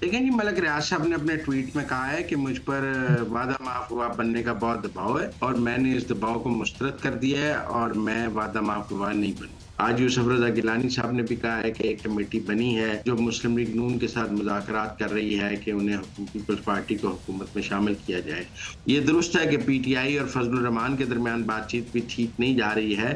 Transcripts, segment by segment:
देखिए जी, मलक रियाज साहब ने अपने ट्वीट में कहा है कि मुझ पर वादा माफ़ हुआ बनने का बहुत दबाव है और मैंने इस दबाव को मुस्तरद कर दिया है और मैं वादा माफ़ हुआ नहीं बनूँगा। आज यूसुफ रज़ा गिलानी साहब ने भी कहा है कि एक कमेटी बनी है जो मुस्लिम लीग नून के साथ मुज़ाकरात कर रही है कि उन्हें पीपल्स पार्टी को हुकूमत में शामिल किया जाए। ये दुरुस्त है कि पीटीआई और फजलुर रहमान के दरमियान बातचीत भी ठीक नहीं जा रही है,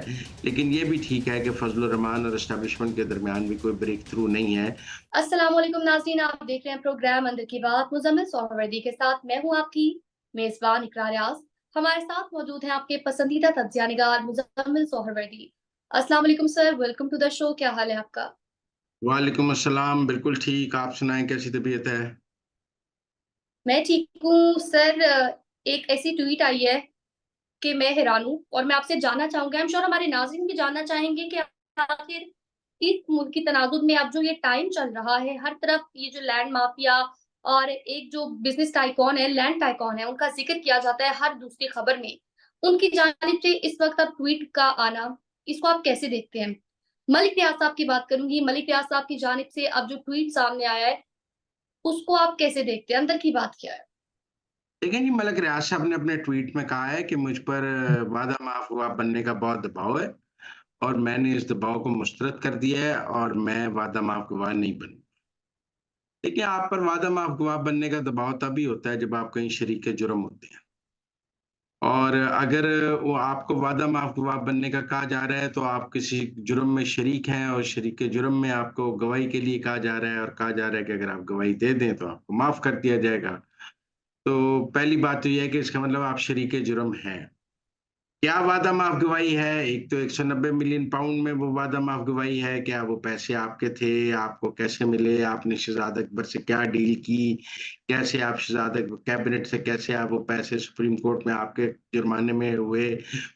लेकिन ये भी ठीक है कि फजलुर रहमान और एस्टेब्लिशमेंट के दरमियान भी कोई ब्रेक थ्रू नहीं है। अस्सलाम वालेकुम नाज़रीन, आप देख रहे हैं प्रोग्राम अंदर की बात मुज़म्मिल सोहरावर्दी के साथ। मैं हूँ आपकी मेज़बान इकरार रियाज़। हमारे साथ मौजूद हैं आपके पसंदीदा तज्ज़िया निगार मुज़म्मिल सोहरावर्दी। अस्सलाम वालेकुम sir, welcome to the show. क्या हाल है आपका? वालेकुम अस्सलाम, बिल्कुल ठीक, आप सुनाएँ कैसी तबीयत है? मैं ठीक हूँ सर। एक ऐसी ट्वीट आई है कि मैं हैरान हूँ और मैं आपसे जानना चाहूँगी, आई एम श्योर हमारे नाज़रीन भी जानना चाहेंगे कि आखिर इस मुल्क की तनाज़ुर में अब जो ये टाइम चल रहा है, हर तरफ ये जो लैंड माफिया और एक जो बिज़नेस टाइकून है, लैंड टाइकून है, उनका ज़िक्र किया जाता है हर दूसरी खबर में। उनकी जानिब से इस वक़्त अब ट्वीट का आना, इसको आप कैसे देखते हैं? मलिक रियाज़ साहब की बात करूँगी, मलिक रियाज़ साहब की जानिब से अब जो ट्वीट सामने आया है, उसको आप कैसे देखते हैं? अंदर की बात क्या है? देखिए जी, मलक रियाज साहब ने अपने ट्वीट में कहा है कि मुझ पर वादा माफ़ हुआ बनने का बहुत दबाव है और मैंने इस दबाव को मुस्तरद कर दिया है और मैं वादा माफ़ गवाह नहीं बनूँगा। देखिए, आप पर वादा माफ़ गवाह बनने का दबाव तभी होता है जब आप कहीं शरीके जुर्म होते हैं और अगर वो आपको वादा माफ़ गवाह बनने का कहा जा रहा है, तो आप किसी जुर्म में शरीक हैं और शरीके जुर्म में आपको गवाही के लिए कहा जा रहा है और कहा जा रहा है कि अगर आप गवाही दे दें, तो आपको माफ़ कर दिया जाएगा। तो पहली बात तो ये है कि इसका मतलब आप शरीके जुर्म हैं। क्या वादा माफ़ गवाही है? एक तो 190 मिलियन पाउंड में वो वादा माफ़ गवाही है, क्या वो पैसे आपके थे? आपको कैसे मिले? आपने शहज़ाद अकबर से क्या डील की? कैसे आप शहज़ाद अकबर कैबिनेट से कैसे आप वो पैसे सुप्रीम कोर्ट में आपके जुर्माने में हुए?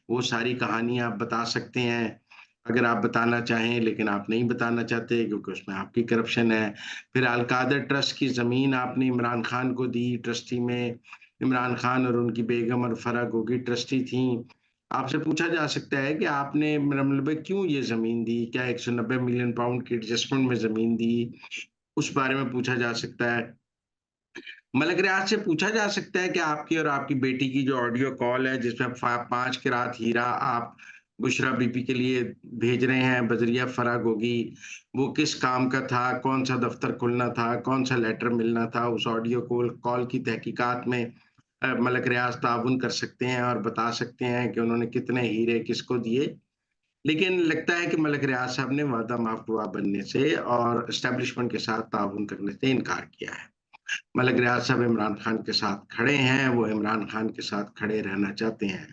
वो सारी कहानी आप बता सकते हैं, अगर आप बताना चाहें, लेकिन आप नहीं बताना चाहते क्योंकि उसमें आपकी करप्शन है। फिर अल-कादर ट्रस्ट की ज़मीन आपने इमरान खान को दी ट्रस्टी में, इमरान खान और उनकी बेगम और फराह गोगी ट्रस्टी थीं। आपसे पूछा जा सकता है कि आपने मतलब क्यों ये ज़मीन दी? क्या 190 मिलियन पाउंड की एडजस्टमेंट में ज़मीन दी? उस बारे में पूछा जा सकता है। मलक रियाज से पूछा जा सकता है कि आपकी और आपकी बेटी की जो ऑडियो कॉल है जिसमें 5 किरात हीरा आप बुशरा बीबी के लिए भेज रहे हैं बजरिया फराह गोगी, वो किस काम का था? कौन-सा दफ्तर खुलना था? कौन-सा लेटर मिलना था? उस ऑडियो कॉल कॉल की तहकीकात में मलक रियाज ताउन कर सकते हैं और बता सकते हैं कि उन्होंने कितने हीरे किसको दिए। लेकिन लगता है कि मलक रियाज साहब ने वादा माफ़ बनने से और एस्टेब्लिशमेंट के साथ ताउन करने से इनकार किया है। मलक रियाज साहब इमरान खान के साथ खड़े हैं, वो इमरान खान के साथ खड़े रहना चाहते हैं।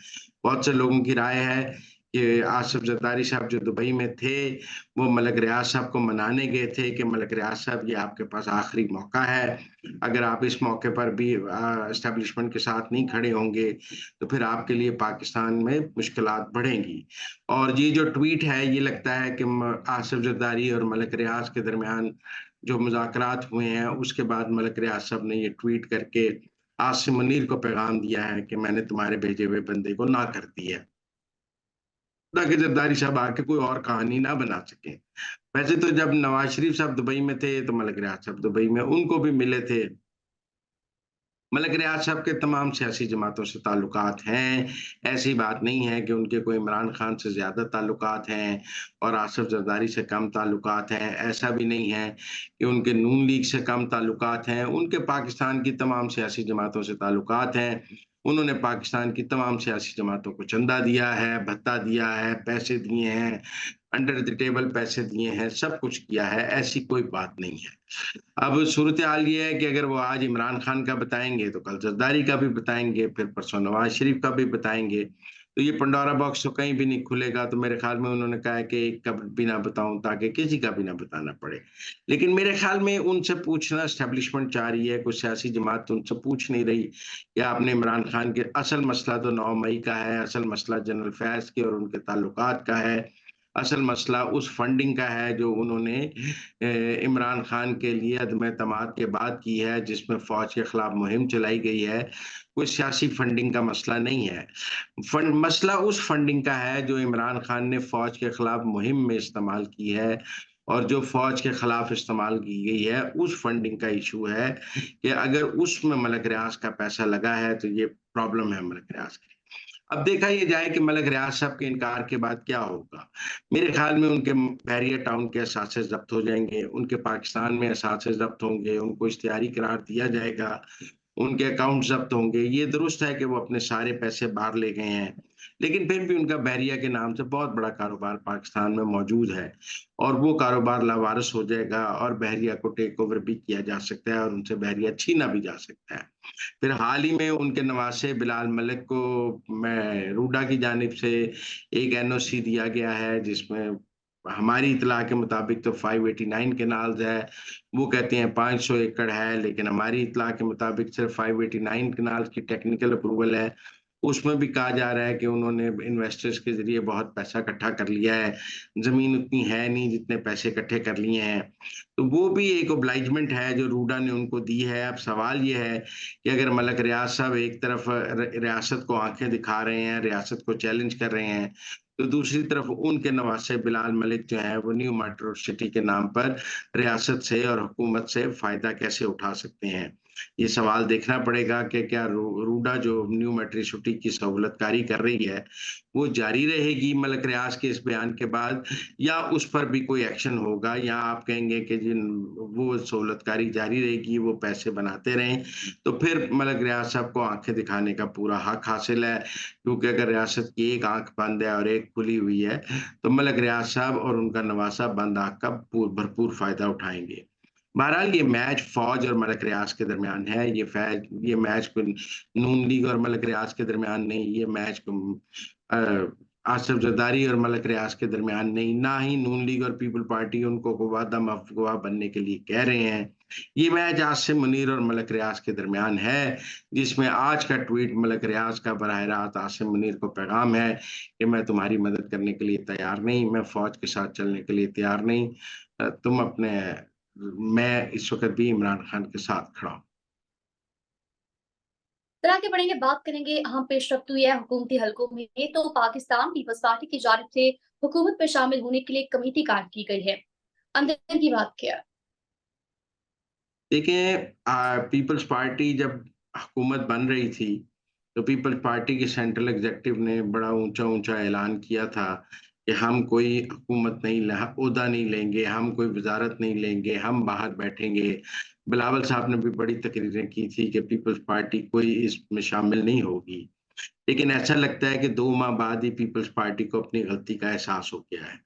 बहुत से लोगों की राय है कि आसिफ ज़रदारी साहब जो दुबई में थे, वो मलक रियाज साहब को मनाने गए थे कि मलक रियाज साहब ये आपके पास आखिरी मौका है। अगर आप इस मौके पर भी एस्टेब्लिशमेंट के साथ नहीं खड़े होंगे, तो फिर आपके लिए पाकिस्तान में मुश्किलात बढ़ेंगी। और ये जो ट्वीट है, ये लगता है कि आसिफ ज़रदारी और मलक रियाज के दरमियान जो मुज़ाकरात हुए हैं, उसके बाद मलक रियाज साहब ने ये ट्वीट करके आसिम मुनीर को पैगाम दिया है कि मैंने तुम्हारे भेजे हुए बंदे को ना कर दी है, ताकि जरदारी साहब आके कोई और कहानी ना बना सकें। वैसे तो जब नवाज़ शरीफ साहब दुबई में थे, तो मलक रियाज साहब दुबई में उनको भी मिले थे। मलक रियाज साहब के तमाम सियासी जमातों से ताल्लुकात हैं। ऐसी बात नहीं है कि उनके कोई इमरान खान से ज़्यादा ताल्लुकात हैं और आसिफ ज़रदारी से कम ताल्लुकात हैं। ऐसा भी नहीं है कि उनके नून लीग से कम ताल्लुकात हैं। उनके पाकिस्तान की तमाम सियासी जमातों से ताल्लुकात हैं। उन्होंने पाकिस्तान की तमाम सियासी जमातों को चंदा दिया है, भत्ता दिया है, पैसे दिए हैं, अंडर द टेबल पैसे दिए हैं, सब कुछ किया है, ऐसी कोई बात नहीं है। अब सूरत-ए-हाल ये है कि अगर वो आज इमरान खान का बताएँगे, तो कल ज़रदारी का भी बताएँगे, फिर परसों नवाज़ शरीफ का भी बताएँगे। तो ये पंडोरा बॉक्स तो कहीं भी नहीं खुलेगा, तो मेरे ख़्याल में उन्होंने कहा है कि एक का भी ना बताऊँ ताकि किसी का भी ना बताना पड़े। लेकिन मेरे ख़्याल में उनसे पूछना एस्टेब्लिशमेंट चाह रही है, कोई सियासी जमात तो उनसे पूछ नहीं रही कि आपने इमरान खान के असल मसला तो 9 मई का है, असल मसला जनरल फैज़ के और उनके ताल्लुकात का है। असल मसला उस फंडिंग का है जो उन्होंने इमरान खान के लिए अदम एतमाद के बाद की है, जिसमें फ़ौज के खिलाफ मुहिम चलाई गई है, कोई सियासी फंडिंग का मसला नहीं है। फंड मसला उस फंडिंग का है जो इमरान खान ने फ़ौज के खिलाफ मुहिम में इस्तेमाल की है और जो फौज के खिलाफ इस्तेमाल की गई है, उस फंडिंग का इशू है कि अगर उसमें मलक रियाज का पैसा लगा है तो ये प्रॉब्लम है मलक रियाज की। अब देखा ये जाए कि मलक रियाज साहब के इनकार के बाद क्या होगा। मेरे ख्याल में उनके बहरिया टाउन के असासे जब्त हो जाएंगे, उनके पाकिस्तान में असासे जब्त होंगे, उनको इश्तिहारी करार दिया जाएगा, उनके अकाउंट जब्त होंगे। ये दुरुस्त है कि वो अपने सारे पैसे बाहर ले गए हैं, लेकिन फिर भी उनका बहरिया के नाम से बहुत बड़ा कारोबार पाकिस्तान में मौजूद है और वो कारोबार लावारिस हो जाएगा और बहरिया को टेक ओवर भी किया जा सकता है और उनसे बहरिया छीना भी जा सकता है। फिर हाल ही में उनके नवासे बिलाल मलिक को मैं रूडा की जानिब से एक एनओसी दिया गया है, जिसमें हमारी इत्तला के मुताबिक तो 589 केनाल्स है, वो कहते हैं 500 एकड़ है, लेकिन हमारी इत्तला के मुताबिक सिर्फ 589 केनाल्स की टेक्निकल अप्रूवल है। उसमें भी कहा जा रहा है कि उन्होंने इन्वेस्टर्स के ज़रिए बहुत पैसा इकट्ठा कर लिया है, ज़मीन उतनी है नहीं जितने पैसे इकट्ठे कर लिए हैं। तो वो भी एक ओब्लाइजमेंट है जो रूडा ने उनको दी है। अब सवाल ये है कि अगर मलक रियाज साहब एक तरफ रियासत को आंखें दिखा रहे हैं, रियासत को चैलेंज कर रहे हैं, तो दूसरी तरफ उनके नवासे बिलाल मलिक जो हैं वो न्यू मेट्रो सिटी के नाम पर रियासत से और हुकूमत से फायदा कैसे उठा सकते हैं। ये सवाल देखना पड़ेगा कि क्या रूडा जो न्यू मेट्रो सिटी की सहूलतकारी कर रही है, वो जारी रहेगी मलक रियाज के इस बयान के बाद, या उस पर भी कोई एक्शन होगा, या आप कहेंगे कि जिन वो सहूलतकारी जारी रहेगी, वो पैसे बनाते रहें, तो फिर मलक रियाज साहब को आँखें दिखाने का पूरा हक हासिल है, क्योंकि अगर रियासत की एक आँख बंद है और एक खुली हुई है, तो मलक रियाज साहब और उनका नवासा बंद आँख का भरपूर फ़ायदा उठाएँगे। बहरहाल ये मैच फ़ौज और मलक रियाज के दरमियान है, ये मैच कोई नून लीग और मलक रियाज के दरमियान नहीं, ये मैच अ, आसिफ जरदारी और मलक रियाज के दरमियान नहीं, ना ही नून लीग और पीपल पार्टी उनको वादा मफगुवा बनने के लिए कह रहे हैं। ये मैच आसिम मुनीर और मलक रियाज के दरमियान है, जिसमें आज का ट्वीट मलक रियाज का बराह रास्त आसिम मुनीर को पैगाम है कि मैं तुम्हारी मदद करने के लिए तैयार नहीं, मैं फ़ौज के साथ चलने के लिए तैयार नहीं। तुम अपने मैं इस वक़्त भी इमरान खान के साथ खड़ा हूँ। फिर आगे बढ़ेंगे, बात करेंगे अहम पेशरफ्त हुई है हुकूमती हलकों में। तो पाकिस्तान पीपल्स पार्टी की जानिब से हुकूमत में शामिल होने के लिए कमेटी कायम की गई है। अंदर की बात क्या है? देखिए पीपल्स पार्टी जब हुकूमत बन रही थी, तो पीपल्स पार्टी के सेंट्रल एग्ज़ीक्युटिव ने बड़ा ऊँचा-ऊँचा ऐलान किया था कि हम कोई हुकूमत नहीं ओहदा नहीं लेंगे, हम कोई वज़ारत नहीं लेंगे, हम बाहर बैठेंगे। बिलावल साहब ने भी बड़ी तकरीरें की थी कि पीपल्स पार्टी कोई इसमें शामिल नहीं होगी। लेकिन ऐसा लगता है कि 2 माह बाद ही पीपल्स पार्टी को अपनी गलती का एहसास हो गया है।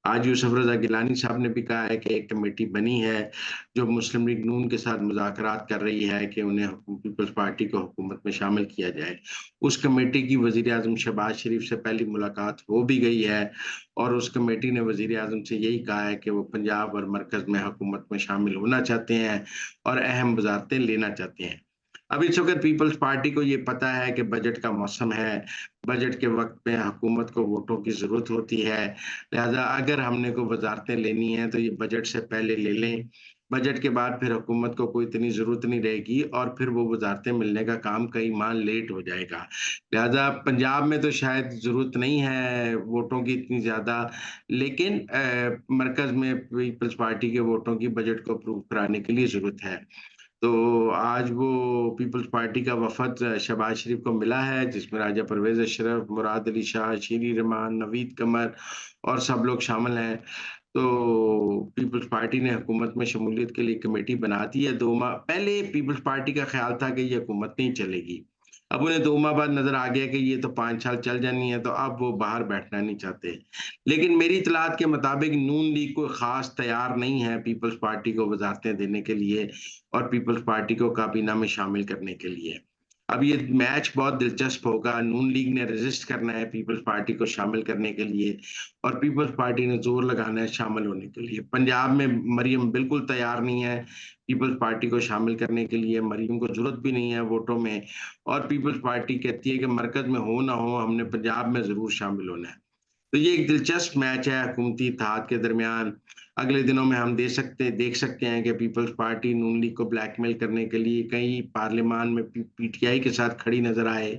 आज यूसुफ रज़ा गिलानी साहब ने भी कहा है कि एक कमेटी बनी है, जो मुस्लिम लीग नून के साथ मुज़ाकरात कर रही है कि उन्हें पीपल्स पार्टी को हुकूमत में शामिल किया जाए। उस कमेटी की वज़ीर-ए-आज़म शहबाज शरीफ से पहली मुलाकात हो भी गई है और उस कमेटी ने वज़ीर-ए-आज़म से यही कहा है कि वो पंजाब और मरकज़ में हुकूमत में शामिल होना चाहते हैं और अहम वज़ारतें लेना चाहते हैं। अब इस वक़्त पीपल्स पार्टी को ये पता है कि बजट का मौसम है, बजट के वक़्त में हुकूमत को वोटों की ज़रूरत होती है, लिहाज़ा अगर हमने कोई वज़ारतें लेनी हैं तो ये बजट से पहले ले लें। बजट के बाद फिर हुकूमत को कोई इतनी ज़रूरत नहीं रहेगी और फिर वो वज़ारतें मिलने का काम कई माह लेट हो जाएगा। लिहाज़ा पंजाब में तो शायद ज़रूरत नहीं है वोटों की इतनी ज़्यादा, लेकिन मरकज़ में पीपल्स पार्टी के वोटों की बजट को अप्रूव कराने के लिए ज़रूरत है। तो आज वो पीपल्स पार्टी का वफ़द शहबाज शरीफ को मिला है, जिसमें राजा परवेज़ अशरफ, मुराद अली शाह, शीरी रहमान, नवीद कमर और सब लोग शामिल हैं। तो पीपल्स पार्टी ने हुकूमत में शमूलियत के लिए कमेटी बना दी है 2 माह पहले पीपल्स पार्टी का ख़्याल था कि ये हुकूमत नहीं चलेगी। अब उन्हें 2 माह बाद नज़र आ गया कि ये तो 5 साल चल जानी है, तो अब वो बाहर बैठना नहीं चाहते। लेकिन मेरी इत्तलात के मुताबिक नून लीग कोई ख़ास तैयार नहीं है पीपल्स पार्टी को वज़ारतें देने के लिए और पीपल्स पार्टी को काबीना में शामिल करने के लिए। अब ये मैच बहुत दिलचस्प होगा, नून लीग ने रेज़िस्ट करना है पीपल्स पार्टी को शामिल करने के लिए और पीपल्स पार्टी ने ज़ोर लगाना है शामिल होने के लिए। पंजाब में मरियम बिल्कुल तैयार नहीं है पीपल्स पार्टी को शामिल करने के लिए, मरियम को ज़रूरत भी नहीं है वोटों में और पीपल्स पार्टी कहती है कि मरकज़ में हो ना हो, हमने पंजाब में ज़रूर शामिल होना है। तो ये एक दिलचस्प मैच है हुकूमती इत्तेहाद के दरमियान। अगले दिनों में हम देख सकते हैं कि पीपल्स पार्टी नून लीग को ब्लैकमेल करने के लिए कहीं पार्लियामान में पीटीआई के साथ खड़ी नज़र आए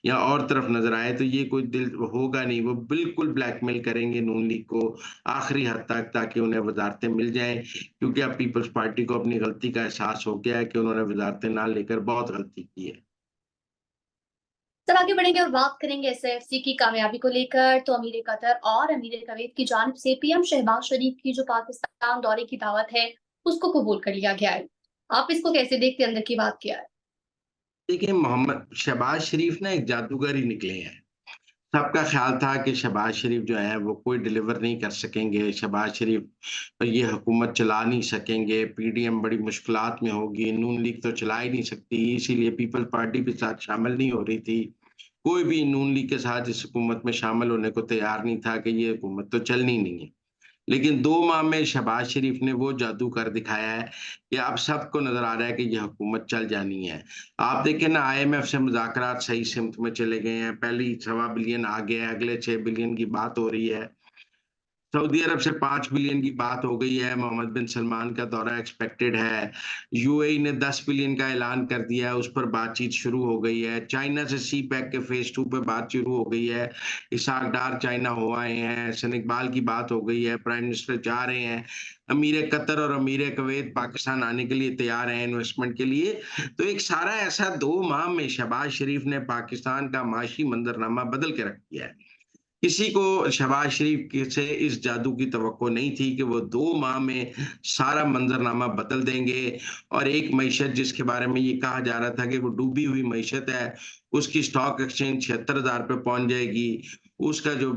या और तरफ नज़र आए, तो ये कोई दिल होगा नहीं। वो बिल्कुल ब्लैकमेल करेंगे नून लीग को आखिरी हद तक, ताकि उन्हें वज़ारतें मिल जाएँ, क्योंकि अब पीपल्स पार्टी को अपनी गलती का एहसास हो गया है कि उन्होंने वज़ारतें ना लेकर बहुत गलती की है। सर आगे बढ़ेंगे और बात करेंगे एसएएफसी की कामयाबी को लेकर। तो अमीर कतर और अमीर कुवैत की जानिब से पीएम शहबाज शरीफ की जो पाकिस्तान दौरे की दावत है, उसको कबूल कर लिया गया है। आप इसको कैसे देखते हैं? अंदर की बात क्या है? देखिए, मोहम्मद शहबाज शरीफ ना एक जादूगर ही निकले हैं। सबका ख़्याल था कि शहबाज शरीफ जो हैं वो कोई डिलीवर नहीं कर सकेंगे, शहबाज शरीफ ये हुकूमत चला नहीं सकेंगे, पीडीएम बड़ी मुश्किलात में होगी, नून लीग तो चला ही नहीं सकती, इसीलिए पीपल्स पार्टी के साथ शामिल नहीं हो रही थी। कोई भी नून लीग के साथ इस हुकूमत में शामिल होने को तैयार नहीं था कि ये हुकूमत तो चलनी नहीं है। लेकिन 2 माह में शहबाज शरीफ ने वो जादू कर दिखाया है कि अब सबको नज़र आ रहा है कि ये हुकूमत चल जानी है। आप देखें ना, आईएमएफ से मुज़ाकरात सही सिमत में चले गए हैं, पहले ही सवा बिलियन आ गया है, अगले 6 बिलियन की बात हो रही है। सऊदी अरब से 5 बिलियन की बात हो गई है, मोहम्मद बिन सलमान का दौरा एक्सपेक्टेड है। यूएई ने 10 बिलियन का ऐलान कर दिया है, उस पर बातचीत शुरू हो गई है। चाइना से सी पैक के फेज़ 2 पे बात शुरू हो गई है। इसहाक डार चाइना हो आए हैं, हसन इकबाल की बात हो गई है, प्राइम मिनिस्टर जा रहे हैं। अमीर कतर और अमीर कुवैत पाकिस्तान आने के लिए तैयार हैं इन्वेस्टमेंट के लिए। तो एक सारा ऐसा 2 माह में शहबाज शरीफ ने पाकिस्तान का माशी मंज़रनामा बदल के रख दिया है। किसी को शहबाज शरीफ के से इस जादू की तवक्को नहीं थी कि वो 2 माह में सारा मंज़रनामा बदल देंगे और एक मईशत जिसके बारे में ये कहा जा रहा था कि वो डूबी हुई मईशत है, उसकी स्टॉक एक्सचेंज 76,000 पे पहुँच जाएगी। उसका जो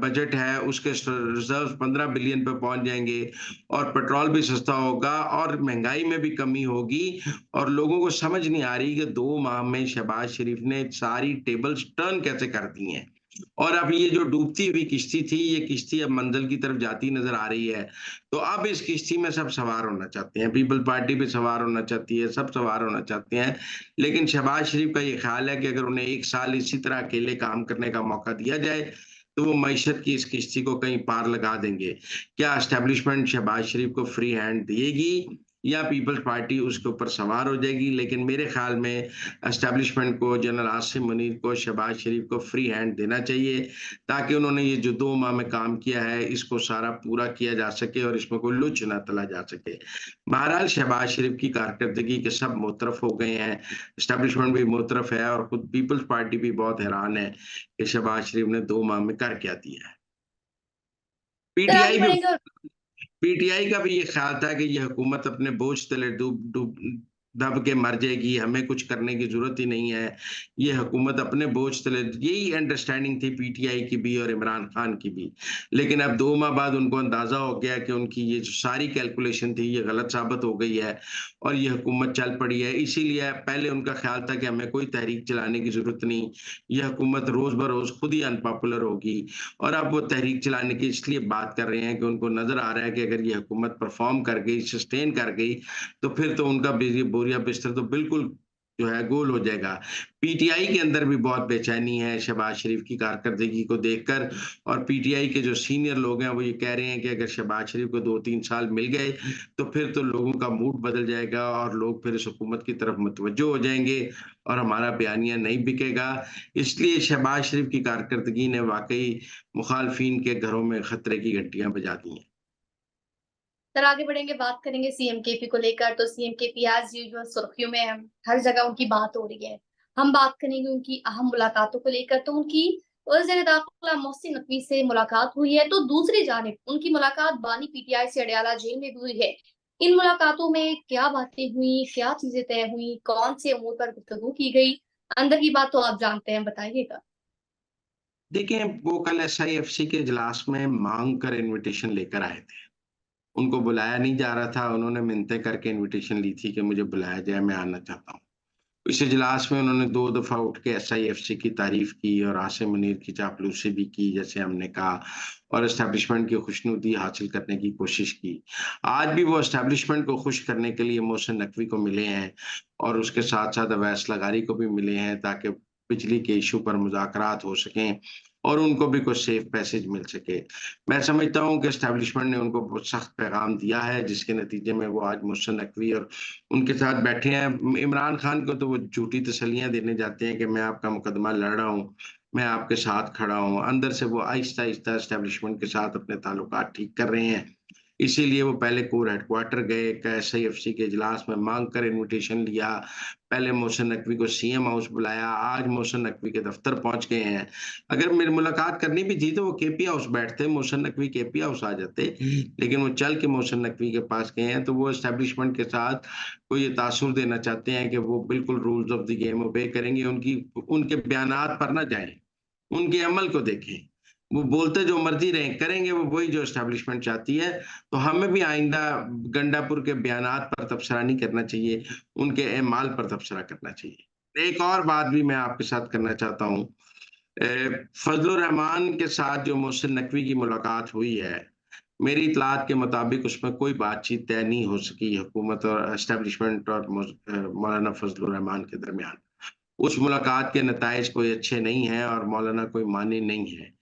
बजट है, उसके रिज़र्व्स 15 बिलियन पे पहुँच जाएँगे और पेट्रोल भी सस्ता होगा और महँगाई में भी कमी होगी, और लोगों को समझ नहीं आ रही कि 2 माह में शहबाज शरीफ ने सारी टेबल्स टर्न कैसे कर दी हैं। और अब ये जो डूबती हुई किश्ती थी, ये किश्ती अब मंज़िल की तरफ जाती नज़र आ रही है। तो अब इस किश्ती में सब सवार होना चाहते हैं, पीपल पार्टी भी सवार होना चाहती है, सब सवार होना चाहते हैं। लेकिन शहबाज शरीफ का ये ख़्याल है कि अगर उन्हें 1 साल इसी तरह अकेले काम करने का मौका दिया जाए, तो वो मईशत की इस किश्ती को कहीं पार लगा देंगे। क्या एस्टेब्लिशमेंट शहबाज शरीफ को फ्री हैंड देगी या पीपल्स पार्टी उसके ऊपर सवार हो जाएगी? लेकिन मेरे ख़्याल में एस्टेब्लिशमेंट को, जनरल आसिम मुनीर को, शहबाज शरीफ को फ्री हैंड देना चाहिए, ताकि उन्होंने ये जो 2 माह में काम किया है, इसको सारा पूरा किया जा सके और इसमें कोई लुच ना तला जा सके। बहरहाल शहबाज शरीफ की कारकर्दगी के सब मुतरफ़ हो गए हैं, एस्टेब्लिशमेंट भी मुतरफ़ है और खुद पीपल्स पार्टी भी बहुत हैरान है कि शहबाज शरीफ ने 2 माह में कर क्या दिया है। सर आगे पीटीआई भी बढ़ेंगे और पीटीआई का भी ये ख्याल था कि ये हुकूमत अपने बोझ तले डूब डूब दब के मर जाएगी, हमें कुछ करने की ज़रूरत ही नहीं है। ये हुकूमत अपने बोझ तले, यही अंडरस्टैंडिंग थी पीटीआई की भी और इमरान खान की भी। लेकिन अब 2 माह बाद उनको अंदाज़ा हो गया कि उनकी ये जो सारी कैलकुलेशन थी, ये गलत साबित हो गई है और ये हुकूमत चल पड़ी है। इसीलिए पहले उनका ख्याल था कि हमें कोई तहरीक चलाने की ज़रूरत नहीं, ये हुकूमत रोज़-ब-रोज़ खुद ही अनपॉपुलर होगी। और अब वो तहरीक चलाने की इसलिए बात कर रहे हैं कि उनको नज़र आ रहा है कि अगर ये हुकूमत परफ़ॉर्म कर गई, सस्टेन कर गई, तो फिर तो उनका बोरिया बिस्तर तो बिल्कुल जो है गोल हो जाएगा। पीटीआई के अंदर भी बहुत बेचैनी है शहबाज शरीफ की कारकर्दगी को देखकर, और पीटीआई के जो सीनियर लोग हैं वो ये कह रहे हैं कि अगर शहबाज शरीफ को 2-3 साल मिल गए, तो फिर तो लोगों का मूड बदल जाएगा और लोग फिर इस हुकूमत की तरफ मुतवज्जो हो जाएँगे और हमारा बयानिया नहीं बिकेगा। इसलिए शहबाज शरीफ की कारकर्दगी ने वाक़ई मुखालफिन के घरों में खतरे की घंटियाँ बजा दी हैं। सर आगे बढ़ेंगे, बात करेंगे सीएम केपी को लेकर। तो सीएम केपी एज़ यूजुअल सुर्खियों में है, हर जगह उनकी बात हो रही है। हम बात करेंगे उनकी अहम मुलाकातों को लेकर। तो उनकी वज़ीर दाखिला मोहसिन नकवी से मुलाकात हुई है, तो दूसरी जानिब उनकी मुलाकात बानी पीटीआई से अडयाला जेल में भी हुई है। इन मुलाकातों में क्या बातें हुई, क्या चीज़ें तय हुई, कौन से अमूर पर गुफ्तगू की गई? अंदर की बात तो आप जानते हैं, बताइएगा। देखिए, वो कल एसआईएफसी के इजलास में माँग कर इन्विटेशन लेकर आए थे। उनको बुलाया नहीं जा रहा था, उन्होंने मिन्नतें करके इन्विटेशन ली थी कि मुझे बुलाया जाए, मैं आना चाहता हूँ। इस इजलास में उन्होंने 2 दफ़ा उठ के एसआईएफसी की तारीफ़ की और आसिम मुनीर की चापलूसी भी की, जैसे हमने कहा, और एस्टेब्लिशमेंट की खुशनुदी हासिल करने की कोशिश की। आज भी वो एस्टेब्लिशमेंट को खुश करने के लिए मोहसिन नकवी को मिले हैं और उसके साथ-साथ अवैस लगारी को भी मिले हैं, ताकि बिजली के इश्यू पर मुज़ाकरात हो सकें और उनको भी कुछ सेफ पैसेज मिल सके। मैं समझता हूँ कि एस्टेब्लिशमेंट ने उनको बहुत सख्त पैगाम दिया है, जिसके नतीजे में वो आज मोहसिन नकवी और उनके साथ बैठे हैं। इमरान खान को तो वो झूठी तसल्लियाँ देने जाते हैं कि मैं आपका मुकदमा लड़ रहा हूँ, मैं आपके साथ खड़ा हूँ। अंदर से वो आहिस्ता-आहिस्ता एस्टेब्लिशमेंट के साथ अपने ताल्लुकात ठीक कर रहे हैं। इसीलिए वो पहले कोर हेडक्वार्टर गए, एक एसआईएफसी के इजलास में माँग कर इन्विटेशन लिया। पहले मोहसिन नकवी को सीएम हाउस बुलाया, आज मोहसिन नकवी के दफ्तर पहुँच गए हैं। अगर मेरी मुलाकात करनी भी थी तो वो केपी हाउस बैठते, मोहसिन नकवी केपी हाउस आ जाते, लेकिन वो चल के मोहसिन नकवी के पास गए हैं, तो वो एस्टेब्लिशमेंट के साथ को ये तासुर देना चाहते हैं कि वो बिल्कुल रूल्स ऑफ द गेम ओबे करेंगे, उनके बयानात पर ना जाएँ, उनके अमल को देखें। वो बोलते जो मर्ज़ी रहें, करेंगे वो वही जो एस्टेब्लिशमेंट चाहती है। तो हमें भी आइंदा गंडापुर के बयानात पर तबसरा नहीं करना चाहिए, उनके एमाल पर तबसरा करना चाहिए। एक और बात भी मैं आपके साथ करना चाहता हूँ। फज़लुर रहमान के साथ जो मोहसिन नकवी की मुलाकात हुई है, मेरी इत्तलात के मुताबिक उसमें कोई बातचीत तय नहीं हो सकी हुकूमत और एस्टेब्लिशमेंट और मौलाना फज़लुर रहमान के दरमियान। उस मुलाकात के नताइज कोई अच्छे नहीं हैं और मौलाना कोई मानी नहीं है।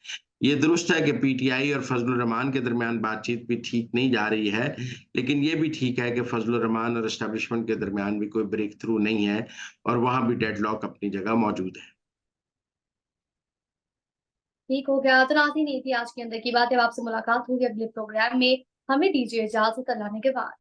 ये दुरुस्त है कि पीटीआई और फज़लुर रहमान के दरमियान बातचीत भी ठीक नहीं जा रही है, लेकिन ये भी ठीक है कि फज़लुर रहमान और एस्टेब्लिशमेंट के दरमियान भी कोई ब्रेक थ्रू नहीं है और वहाँ भी डेडलॉक अपनी जगह मौजूद है। ठीक हो गया। तो नाज़रीन, ये थी आज के अंदर की बात। अब आपसे मुलाकात होगी अगले प्रोग्राम में। हमें दीजिए इजाज़त। अल्लाह ने के बाद।